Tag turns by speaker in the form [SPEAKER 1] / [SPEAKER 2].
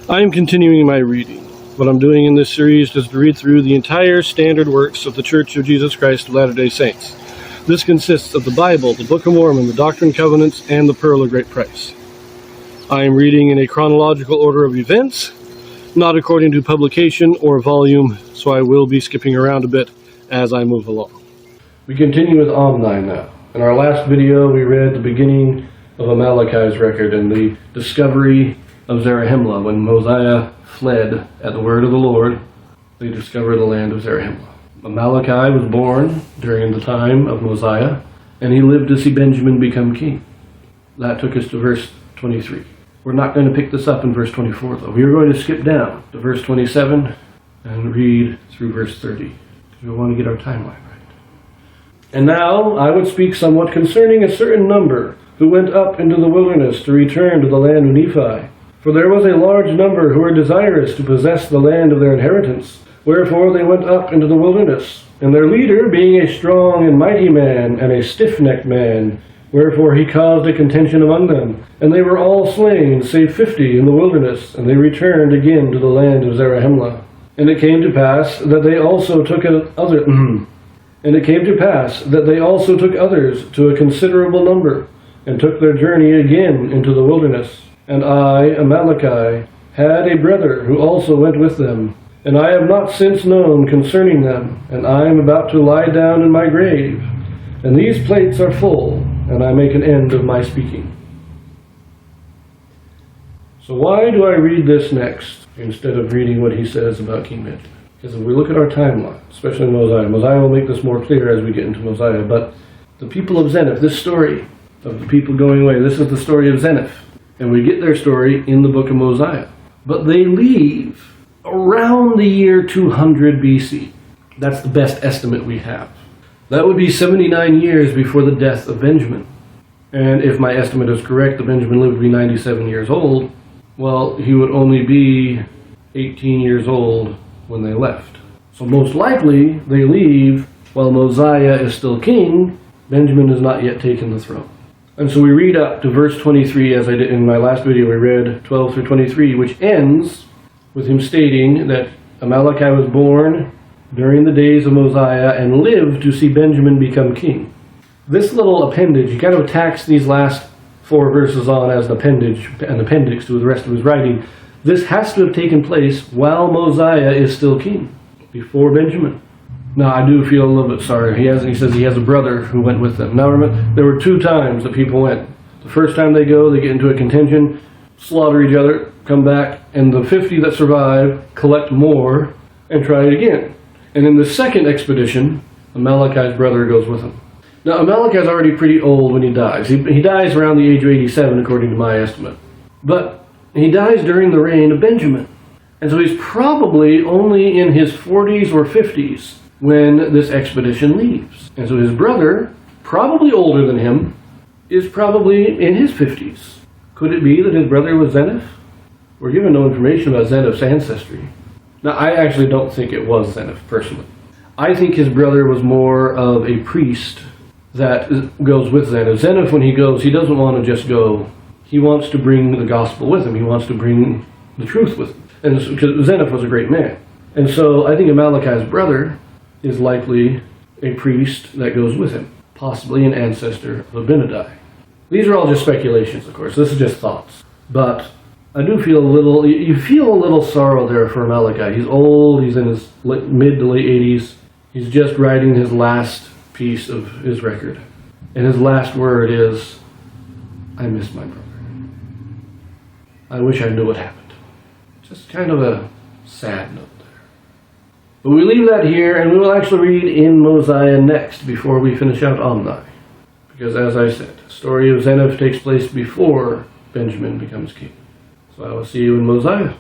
[SPEAKER 1] I am continuing my reading. What I'm doing in this series is to read through the entire standard works of the Church of Jesus Christ of Latter-day Saints. This consists of the Bible, the Book of Mormon, the Doctrine and Covenants, and the Pearl of Great Price. I am reading in a chronological order of events, not according to publication or volume, so I will be skipping around a bit as I move along. We continue with Omni now. In our last video, we read the beginning of Amaleki's record and the discovery of Zarahemla. When Mosiah fled at the word of the Lord, they discovered the land of Zarahemla. Amaleki was born during the time of Mosiah, and he lived to see Benjamin become king. That took us to verse 23. We're not going to pick this up in verse 24, though. We are going to skip down to verse 27 and read through verse 30, because we want to get our timeline right. And now I would speak somewhat concerning a certain number who went up into the wilderness to return to the land of Nephi. For there was a large number who were desirous to possess the land of their inheritance. Wherefore they went up into the wilderness, and their leader being a strong and mighty man, and a stiff-necked man, wherefore he caused a contention among them. And they were all slain, save 50 in the wilderness, and they returned again to the land of Zarahemla. And it came to pass that they also took others to a considerable number, and took their journey again into the wilderness. And I, Amaleki, had a brother who also went with them, and I have not since known concerning them, and I am about to lie down in my grave. And these plates are full, and I make an end of my speaking. So why do I read this next, instead of reading what he says about King Benjamin? Because if we look at our timeline, especially Mosiah will make this more clear as we get into Mosiah, but the people of Zeniff, this story of the people going away, this is the story of Zeniff. And we get their story in the book of Mosiah. But they leave around the year 200 BC. That's the best estimate we have. That would be 79 years before the death of Benjamin. And if my estimate is correct, that Benjamin lived to be 97 years old, well, he would only be 18 years old when they left. So most likely, they leave while Mosiah is still king. Benjamin has not yet taken the throne. And so we read up to verse 23, as I did in my last video. We read 12 through 23, which ends with him stating that Amaleki was born during the days of Mosiah and lived to see Benjamin become king. This little appendage, he kind of attacks these last 4 verses on as an appendix to the rest of his writing. This has to have taken place while Mosiah is still king, before Benjamin. Now, I do feel a little bit sorry. He says he has a brother who went with them. Now, remember, there were 2 times that people went. The first time they go, they get into a contention, slaughter each other, come back, and the 50 that survive collect more and try it again. And in the second expedition, Amaleki's brother goes with him. Now, Amaleki's already pretty old when he dies. He dies around the age of 87, according to my estimate. But he dies during the reign of Benjamin. And so he's probably only in his 40s or 50s when this expedition leaves. And so his brother, probably older than him, is probably in his 50s. Could it be that his brother was Zeniff? We're given no information about Zeniff's ancestry. Now, I actually don't think it was Zeniff, personally. I think his brother was more of a priest that goes with Zeniff. Zeniff, when he goes, he doesn't want to just go. He wants to bring the gospel with him. He wants to bring the truth with him. And because Zeniff was a great man. And so I think Amaleki's brother is likely a priest that goes with him, possibly an ancestor of Abinadom. These are all just speculations, of course. This is just thoughts. But I do feel you feel a little sorrow there for Amaleki. He's old, he's in his mid to late 80s. He's just writing his last piece of his record. And his last word is, I miss my brother. I wish I knew what happened. Just kind of a sad note. But we leave that here, and we will actually read in Mosiah next, before we finish out Omni. Because as I said, the story of Zeniff takes place before Benjamin becomes king. So I will see you in Mosiah.